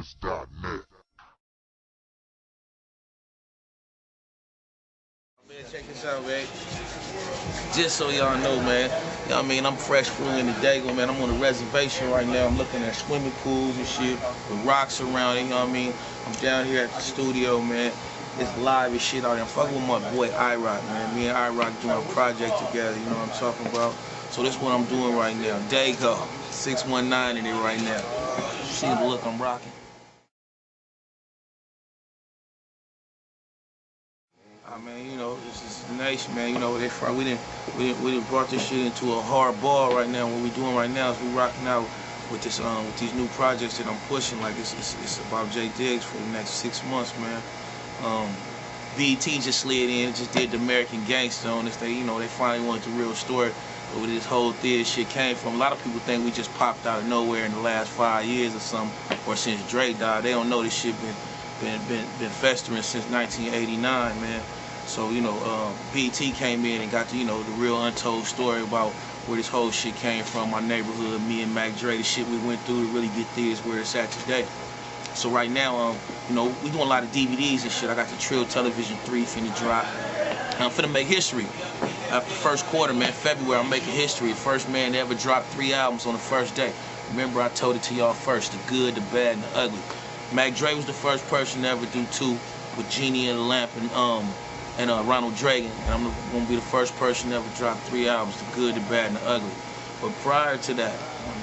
Unreleased.net. Man, check this out, man. Just so y'all know, man, you know what I mean, I'm fresh flew into Digg, man. I'm on a reservation right now. I'm looking at swimming pools and shit with rocks around it, you know what I mean? I'm down here at the studio, man. It's live and shit out there. I'm fucking with my boy I-Rock, man. Me and I-Rock doing a project together, you know what I'm talking about? So this is what I'm doing right now. Digg 619 in it right now. See the look I'm rocking? I mean, you know, this is the nation, man. You know, we didn't brought this shit into a hard ball right now. What we doing right now is we rocking out with this with these new projects that I'm pushing. Like it's about J Diggs for the next 6 months, man. BET just slid in, just did the American Gangsta on this. They finally wanted the real story where this whole Thizz shit came from. A lot of people think we just popped out of nowhere in the last 5 years or something, or since Dre died. They don't know this shit been festering since 1989, man. So, you know, BET came in and got the, the real untold story about where this whole shit came from, my neighborhood, me and Mac Dre, the shit we went through to really get Thizz where it's at today. So right now, we doing a lot of DVDs and shit. I got the Trill Television 3 finna drop. And I'm finna make history. After the first quarter, man, February, I'm making history. First man to ever drop 3 albums on the first day. Remember, I told it to y'all first, the good, the bad, and the ugly. Mac Dre was the first person to ever do 2 with Genie and the Lamp and Ronald Reagan, and I'm gonna be the first person to ever drop 3 albums, the good, the bad, and the ugly. But prior to that,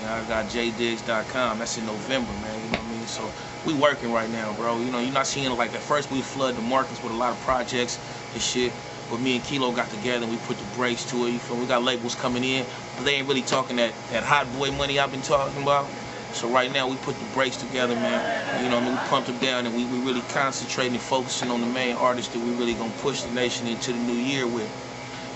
I got jdiggs.com. That's in November, man. You know what I mean? So we working right now, bro. You know, you're not seeing it like at first we flood the markets with a lot of projects and shit. But me and Kilo got together and we put the brakes to it. You feel me? We got labels coming in, but they ain't really talking that hot boy money I've been talking about. So right now we put the brakes together, man. You know what I mean? We pumped them down and we really concentrating and focusing on the main artists that we really gonna push the nation into the new year with.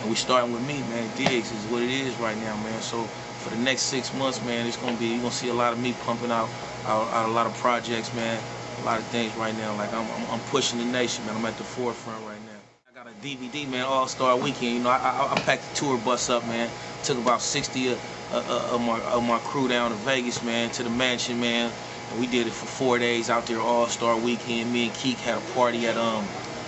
And we starting with me, man. Diggs is what it is right now, man. So for the next 6 months, man, it's gonna be, you're gonna see a lot of me pumping out a lot of projects, man. A lot of things right now. Like I'm pushing the nation, man. I'm at the forefront right now. I got a DVD, man, All-Star Weekend. You know, I packed the tour bus up, man. Took about 60 of my crew down to Vegas, man, to the mansion, man. And we did it for 4 days out there, All-Star Weekend. Me and Keek had a party at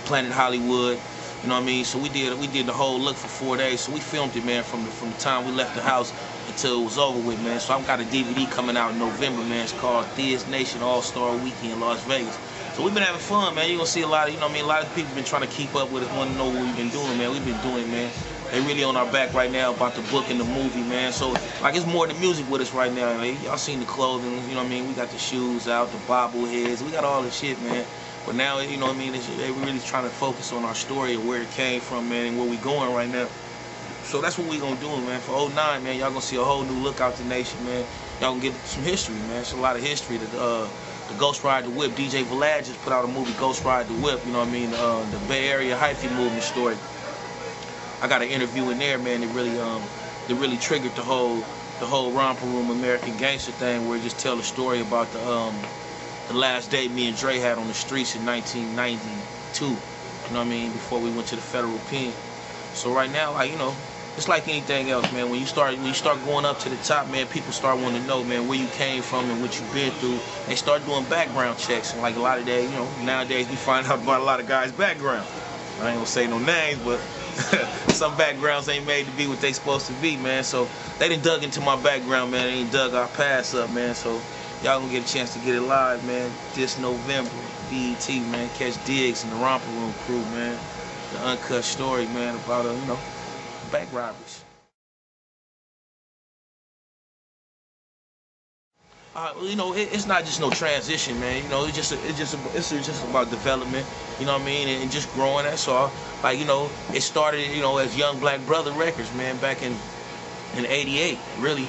Planet Hollywood. You know what I mean? So we did the whole look for 4 days. So we filmed it, man, from the time we left the house until it was over with, man. So I've got a DVD coming out in November, man. It's called Thizz Nation All-Star Weekend, Las Vegas. So we've been having fun, man. You're gonna see a lot of, a lot of people been trying to keep up with us, want to know what we've been doing, man. We've been doing it, man. They really on our back right now about the book and the movie, man. So, like, it's more than music with us right now, man. Y'all seen the clothing, you know what I mean? We got the shoes out, the bobbleheads. We got all this shit, man. But now, you know what I mean, they really trying to focus on our story of where it came from, man, and where we going right now. So that's what we gonna do, man. For 09, man, y'all gonna see a whole new look out the nation, man. Y'all gonna get some history, man. It's a lot of history. The Ghost Ride the Whip, DJ Vlad just put out a movie, Ghost Ride the Whip, you know what I mean? The Bay Area Hyphy movement story. I got an interview in there, man, that really triggered the whole Romper Room American Gangsta thing, where it just tell a story about the last day me and Dre had on the streets in 1992. You know what I mean? Before we went to the federal pen. So right now, it's like anything else, man. When you start going up to the top, man, people start wanting to know, man, where you came from and what you've been through. They start doing background checks, and like a lot of days, nowadays we find out about a lot of guys' background. I ain't gonna say no names, but some backgrounds ain't made to be what they supposed to be, man. So they done dug into my background, man. They ain't dug our past up, man. So y'all gonna get a chance to get it live, man, this November. BET, man. Catch Diggs and the Romper Room crew, man. The uncut story, man, about bank robberies. It's not just no transition, man. It's just about development. You know what I mean, and just growing. That's all. Like, it started, as Young Black Brother Records, man, back in '88, really,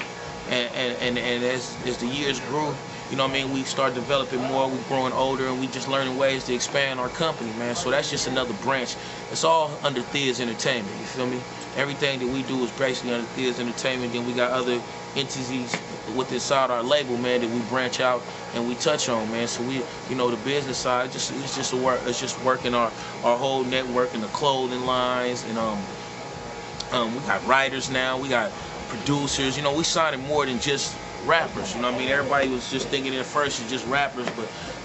and as the years grew, you know what I mean, we started developing more. We're growing older, and we just learning ways to expand our company, man. So that's just another branch. It's all under Thizz Entertainment. You feel me? Everything that we do is basically under Thizz Entertainment. Then we got other entities within inside our label, man, that we branch out and we touch on, man. So we, the business side, it's just working our whole network and the clothing lines, and we got writers now, we got producers. We signing more than just rappers. You know what I mean? Everybody was just thinking at first it's just rappers,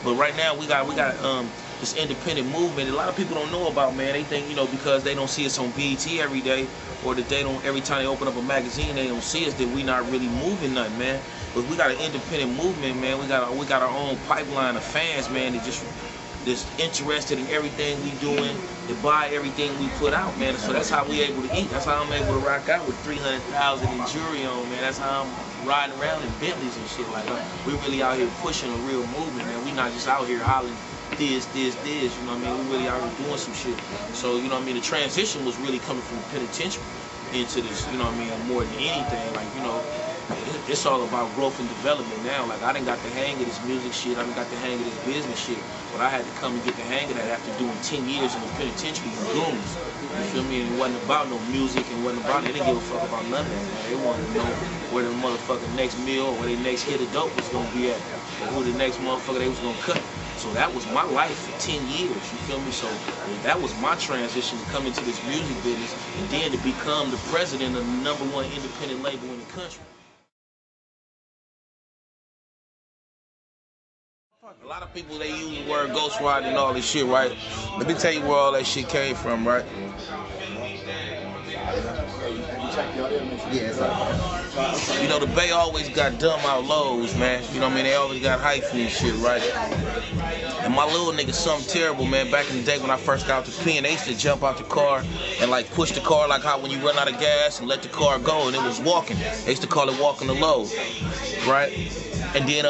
but right now we got this independent movement. A lot of people don't know about, man. They think, you know, because they don't see us on BET every day, or that they don't, every time they open up a magazine, they don't see us, that we not really moving nothing, man. But we got an independent movement, man. We got our own pipeline of fans, man, that just interested in everything we doing, to buy everything we put out, man. So that's how we able to eat. That's how I'm able to rock out with 300,000 in jewelry on, man. That's how I'm riding around in Bentleys and shit like that. We really out here pushing a real movement, man. We not just out here hollering Thizz, you know what I mean? We really out here doing some shit. So, you know what I mean? The transition was really coming from the penitentiary into this, you know what I mean? More than anything, like, you know, it's all about growth and development now. Like, I done got the hang of this music shit. I done got the hang of this business shit. But I had to come and get the hang of that after doing 10 years in the penitentiary with goons. You feel me? And it wasn't about no music and wasn't about, they didn't give a fuck about none of that, man. They wanted to know where the motherfucking next meal or where their next hit of dope was gonna be at, or who the next motherfucker they was gonna cut. So that was my life for 10 years, you feel me? So that was my transition to come into this music business and then to become the president of the #1 independent label in the country. A lot of people, they use the word ghostwriting and all this shit, right? Let me tell you where all that shit came from, right? You know, the Bay always got dumb out lows, man. You know what I mean? They always got Hyphy and shit, right? And my little nigga, something terrible, man. Back in the day when I first got out the pen, they used to jump out the car and like push the car like how when you run out of gas and let the car go and it was walking. They used to call it walking the load, right? And then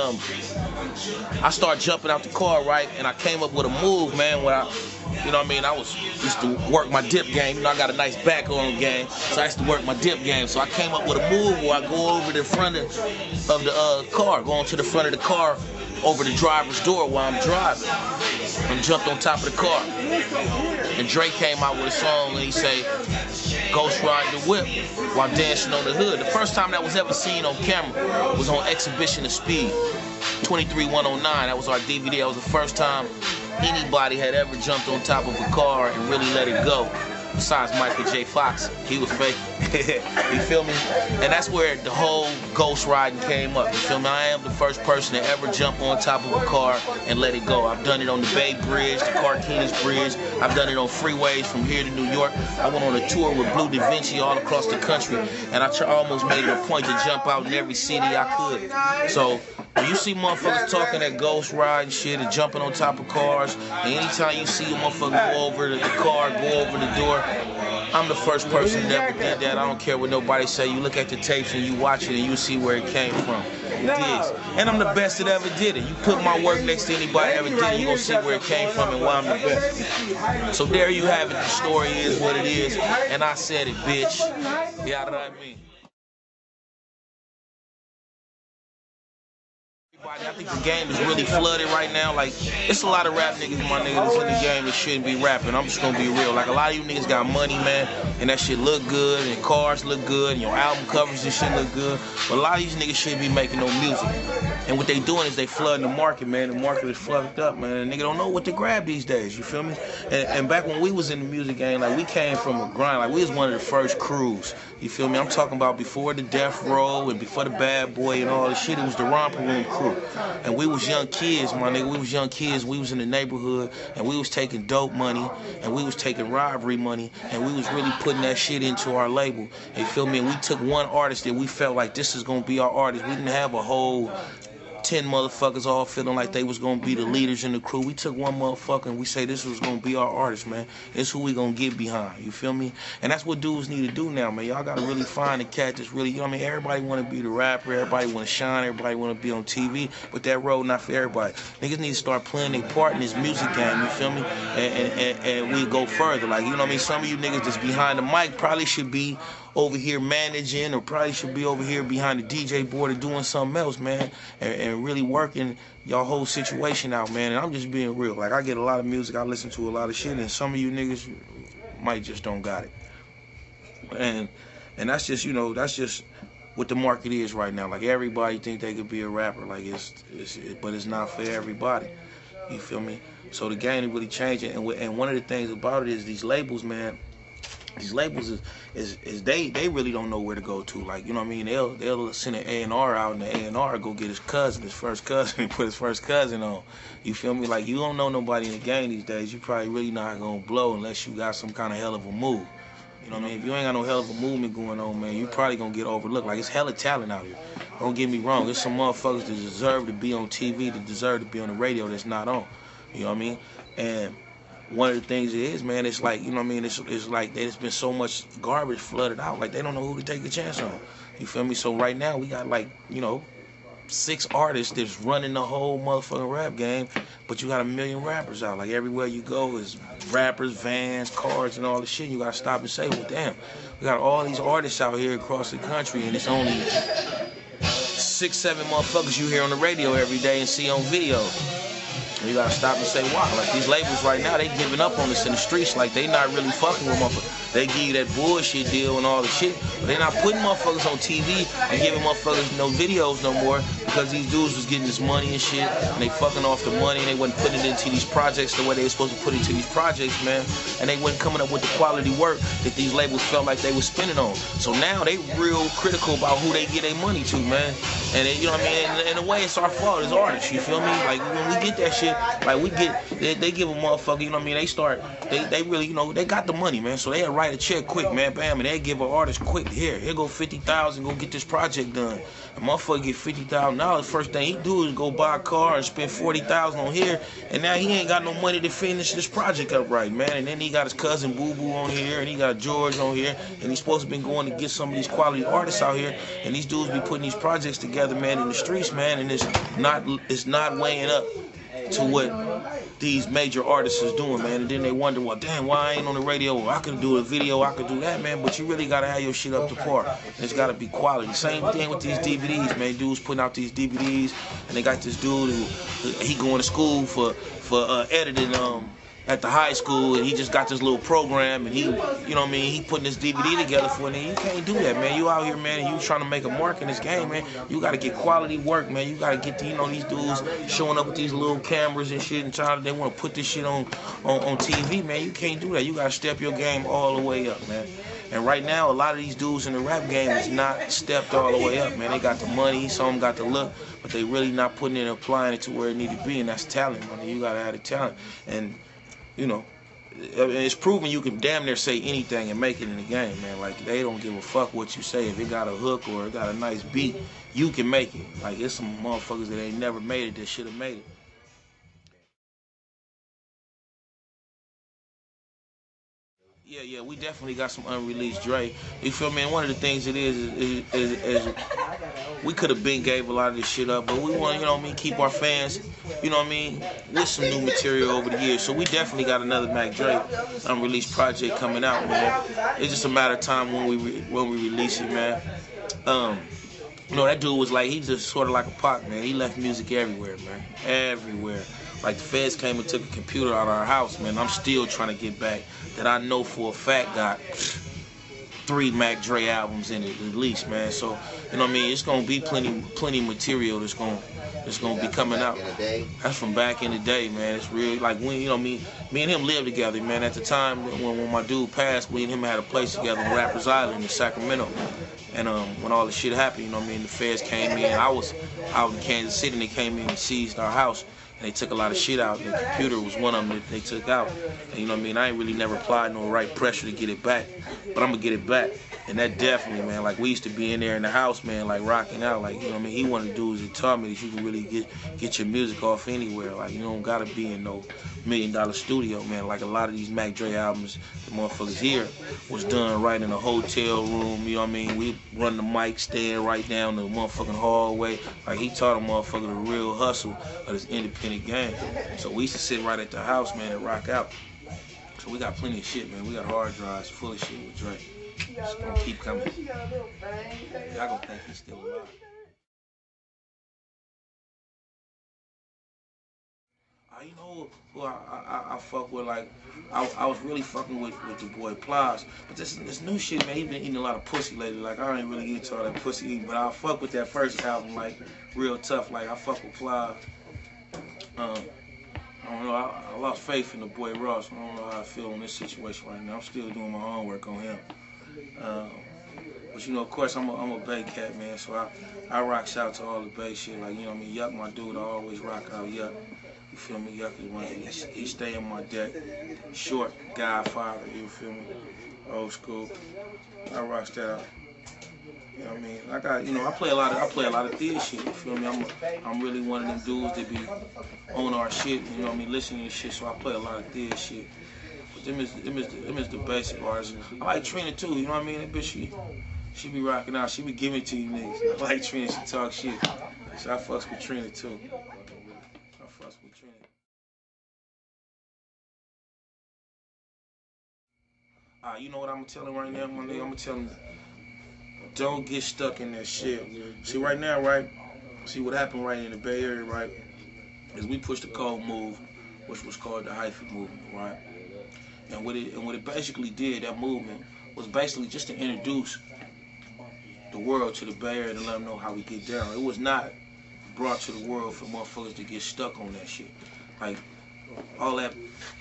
I started jumping out the car, right? And I came up with a move, man, where you know what I mean? I used to work my dip game. You know, I got a nice back on game, so I used to work my dip game. So I came up with a move where I go over the front of the car, go onto the front of the car, over the driver's door while I'm driving. I'm jumped on top of the car. And Dre came out with a song and he say, "Ghost ride the whip while dancing on the hood." The first time that was ever seen on camera was on Exhibition of Speed, 23109. That was our DVD. That was the first time anybody had ever jumped on top of a car and really let it go. Besides Michael J. Fox, he was fake. You feel me? And that's where the whole ghost riding came up. You feel me? I am the first person to ever jump on top of a car and let it go. I've done it on the Bay Bridge, the Carquinez Bridge. I've done it on freeways from here to New York. I went on a tour with Blue Da Vinci all across the country, and I almost made it a point to jump out in every city I could. So when you see motherfuckers talking that ghost ride and shit and jumping on top of cars, and anytime you see a motherfucker go over the car, go over the door, I'm the first person that ever did that. I don't care what nobody say. You look at the tapes and you watch it and you see where it came from. Diggs. And I'm the best that ever did it. You put my work next to anybody that ever did it, you gonna see where it came from and why I'm the best. So there you have it. The story is what it is. And I said it, bitch. Yeah, what I mean. I think the game is really flooded right now. Like, it's a lot of rap niggas, my niggas, that's in the game that shouldn't be rapping. I'm just gonna be real. Like, a lot of you niggas got money, man, and that shit look good, and cars look good, and your album covers and shit look good. But a lot of these niggas shouldn't be making no music. And what they doing is they flooding the market, man. The market is flooded up, man. And nigga don't know what to grab these days, you feel me? And back when we was in the music game, like, we came from a grind. Like, we was one of the first crews, you feel me? I'm talking about before the Death Row and before the Bad Boy and all this shit. It was the Romper Room crew. And we was young kids, my nigga. We was young kids. We was in the neighborhood, and we was taking dope money, and we was taking robbery money, and we was really putting that shit into our label. You feel me? And we took one artist that we felt like this is gonna be our artist. We didn't have a whole 10 motherfuckers all feeling like they was gonna be the leaders in the crew. We took one motherfucker and we say this was gonna be our artist, man. It's who we gonna get behind, you feel me? And that's what dudes need to do now, man. Y'all gotta really find a cat that's really, you know what I mean? Everybody wanna be the rapper, everybody wanna shine, everybody wanna be on TV, but that road not for everybody. Niggas need to start playing their part in this music game, you feel me? And we go further. Like, you know what I mean? Some of you niggas that's behind the mic probably should be over here managing, or probably should be over here behind the DJ board or doing something else, man, and really working y'all whole situation out, man. And I'm just being real. Like, I get a lot of music, I listen to a lot of shit, and some of you niggas might just don't got it. And that's just, you know, that's just what the market is right now. Like, everybody think they could be a rapper, like but it's not for everybody. You feel me? So the game is really changing, and one of the things about it is these labels, man. These labels is they really don't know where to go to. Like, you know what I mean? They'll send an A&R out, and the A&R go get his first cousin, and put his first cousin on. You feel me? Like, you don't know nobody in the game these days. You probably really not gonna blow unless you got some kind of hell of a move. You know what I mean? If you ain't got no hell of a movement going on, man, you probably gonna get overlooked. Like, it's hella talent out here. Don't get me wrong. There's some motherfuckers that deserve to be on TV, that deserve to be on the radio that's not on. You know what I mean? And one of the things it is, man, it's like, you know what I mean, it's like there's been so much garbage flooded out, like they don't know who to take a chance on. You feel me? So right now we got, like, you know, 6 artists that's running the whole motherfucking rap game, but you got 1 million rappers out. Like, everywhere you go is rappers, vans, cars, and all the shit. You gotta stop and say, well, damn, we got all these artists out here across the country, and it's only 6, 7 motherfuckers you hear on the radio every day and see on video. You gotta stop and say why. Like, these labels right now, they giving up on us in the streets. Like, they not really fucking with motherfuckers. They give you that bullshit deal and all the shit, but they not putting motherfuckers on TV and giving motherfuckers no videos no more, because these dudes was getting this money and shit, and they fucking off the money, and they wasn't putting it into these projects the way they were supposed to put it into these projects, man. And they wasn't coming up with the quality work that these labels felt like they was spending on. So now they real critical about who they get their money to, man. And they, you know what I mean? In a way, it's our fault as artists, you feel me? Like, when we get that shit, like, they give a motherfucker, you know what I mean? They really, you know, they got the money, man. So they write a check quick, man, bam, and they give an artist quick, here go 50,000, go get this project done. A motherfucker get $50,000. First thing he do is go buy a car and spend 40,000 on here, and now he ain't got no money to finish this project up right, man. And then he got his cousin Boo Boo on here, and he got George on here, and he's supposed to be going to get some of these quality artists out here, and these dudes be putting these projects together, man, in the streets, man, and it's not weighing up to what these major artists is doing, man. And then they wonder, well, damn, why I ain't on the radio? Well, I could do a video, I could do that, man. But you really gotta have your shit up to par. And it's gotta be quality. Same thing with these DVDs, man. Dudes putting out these DVDs, and they got this dude who he going to school for editing at the high school, and he just got this little program, and he, you know what I mean, he putting this DVD together for it, and you can't do that, man. You out here, man, and you trying to make a mark in this game, man. You got to get quality work, man. You got to get, you know, these dudes showing up with these little cameras and shit, and they want to put this shit on TV, man. You can't do that. You got to step your game all the way up, man. And right now, a lot of these dudes in the rap game is not stepped all the way up, man. They got the money, some of them got the look, but they really not putting it and applying it to where it need to be, and that's talent, man. You got to have the talent. And you know, it's proven you can damn near say anything and make it in the game, man. Like, they don't give a fuck what you say. If it got a hook or it got a nice beat, you can make it. Like, it's some motherfuckers that ain't never made it that should have made it. Yeah, we definitely got some unreleased Dre. You feel me? And one of the things it is we could have been gave a lot of this shit up, but we want, you know what I mean, keep our fans, you know what I mean, with some new material over the years. So we definitely got another Mac Dre unreleased project coming out, man. It's just a matter of time when we release it, man. You know, that dude was like, he's just sort of like a Pac, man. He left music everywhere, man. Everywhere. Like, the feds came and took a computer out of our house, man. I'm still trying to get back that I know for a fact got 3 Mac Dre albums in it at least, man. So, you know what I mean? It's gonna be plenty material that's gonna be coming out. That's from back in the day, man. It's real. Like, when, you know, me and him lived together, man. At the time when my dude passed, we and him had a place together on Rappers Island in Sacramento. And when all the shit happened, you know what I mean, the feds came in. I was out in Kansas City, and they came in and seized our house. And they took a lot of shit out. The computer was one of them that they took out. And, you know what I mean? I ain't really never applied no right pressure to get it back. But I'm going to get it back. And that definitely, man, like, we used to be in there in the house, man, like, rocking out. Like, you know what I mean? He one of the dudes that taught me that you can really get your music off anywhere. Like, you don't got to be in no $1 million studio, man. Like, a lot of these Mac Dre albums, the motherfuckers here, was done right in a hotel room, you know what I mean? We run the mic stand right down the motherfucking hallway. Like, he taught a motherfucker the real hustle of this independent game. So we used to sit right at the house, man, and rock out. So we got plenty of shit, man. We got hard drives full of shit with Dre. It's gonna keep coming. Y'all gonna think he's still alive. You know who I fuck with, like, I was really fucking with the boy Plies. But this new shit, man, he been eating a lot of pussy lately. Like, I ain't really into all that pussy eating, but I fuck with that first album, like, real tough. Like, I fuck with Plies. I don't know, I lost faith in the boy Ross. I don't know how I feel in this situation right now. I'm still doing my homework on him. But you know, of course, I'm a Bay cat, man, so I rocks out to all the Bay shit. Like, you know what I mean? Yuck, my dude, I always rock out Yuck. You feel me? Yuck is one, he stay in my deck. Short, Godfather, you feel me? Old school. I rocks that out. You know what I mean? I got, you know, I play a lot of Thizz shit, you feel me? I'm really one of them dudes that be on our shit, you know what I mean, listening to shit, so I play a lot of Thizz shit. But them is the basic artists. I like Trina too, you know what I mean? That bitch, she be rocking out, she be giving it to you niggas. I like Trina, she talk shit. So I fucks with Trina too. I fucks with Trina. You know what I'm gonna tell him right now, my nigga? I'm gonna tell him, don't get stuck in that shit. See, right now, right? See what happened right in the Bay Area, right? Is we pushed the cold move, which was called the Hyphy movement, right? And what it basically did, that movement, was basically just to introduce the world to the Bay Area and let them know how we get down. It was not brought to the world for motherfuckers to get stuck on that shit. Like, all that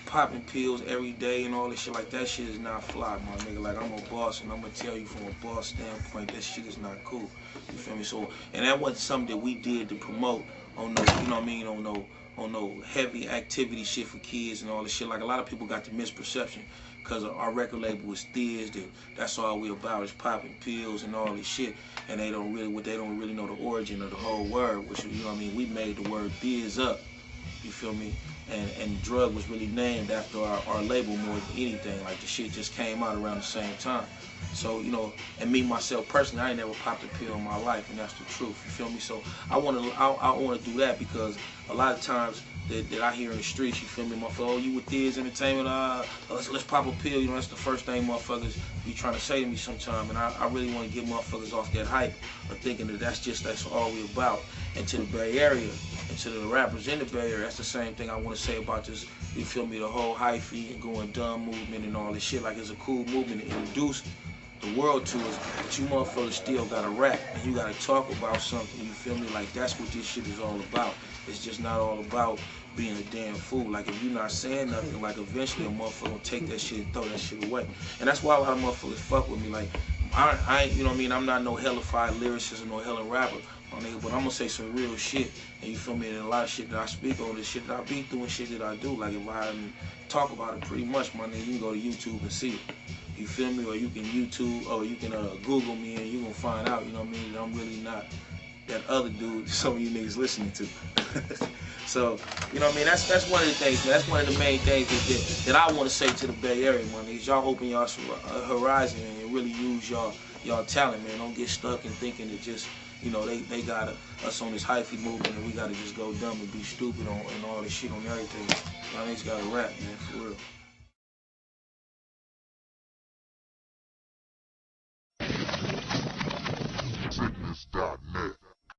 popping pills every day and all this shit, like that shit is not fly, my nigga. Like, I'm a boss and I'm gonna tell you from a boss standpoint, that shit is not cool. You feel me? So, and that wasn't something that we did to promote on no, you know what I mean, on no heavy activity shit for kids and all this shit. Like, a lot of people got the misperception because our record label was Thizz, that's all we about is popping pills and all this shit, and they don't really know the origin of the whole word, which, you know what I mean, we made the word Thizz up. You feel me? And the drug was really named after our label more than anything. Like, the shit just came out around the same time. So, you know, and me, myself, personally, I ain't never popped a pill in my life, and that's the truth. You feel me? So I wanna do that because a lot of times that I hear in the streets, you feel me, motherfucker, oh, you with Thizz Entertainment, let's pop a pill, you know, that's the first thing motherfuckers be trying to say to me sometime, and I really want to get motherfuckers off that hype of thinking that that's all we about. And to the Bay Area, and to the rappers in the Bay Area, that's the same thing I want to say about this, you feel me, the whole Hyphy and going dumb movement and all this shit. Like, it's a cool movement to introduce the world to us, but you motherfuckers still gotta rap and you gotta talk about something, you feel me? Like, that's what this shit is all about. It's just not all about being a damn fool. Like, if you're not saying nothing, like, eventually a motherfucker will take that shit and throw that shit away. And that's why a lot of motherfuckers fuck with me. Like, I ain't, you know what I mean, I'm not no hellified lyricist or no hella rapper, my nigga, but I'm gonna say some real shit. And you feel me? And a lot of shit that I speak on, this shit that I be through and shit that I do. Like, if I talk about it pretty much, my nigga, you can go to YouTube and see it. You feel me? Or you can YouTube, or you can Google me and you gonna find out, you know what I mean, that I'm really not that other dude some of you niggas listening to. So, you know what I mean, that's one of the things, man. That's one of the main things that I want to say to the Bay Area, man, is y'all open y'all horizon and really use y'all talent, man. Don't get stuck in thinking that just, you know, they got us on this Hyphy movement and we gotta just go dumb and be stupid and all this shit on everything. Y'all niggas gotta rap, man, for real.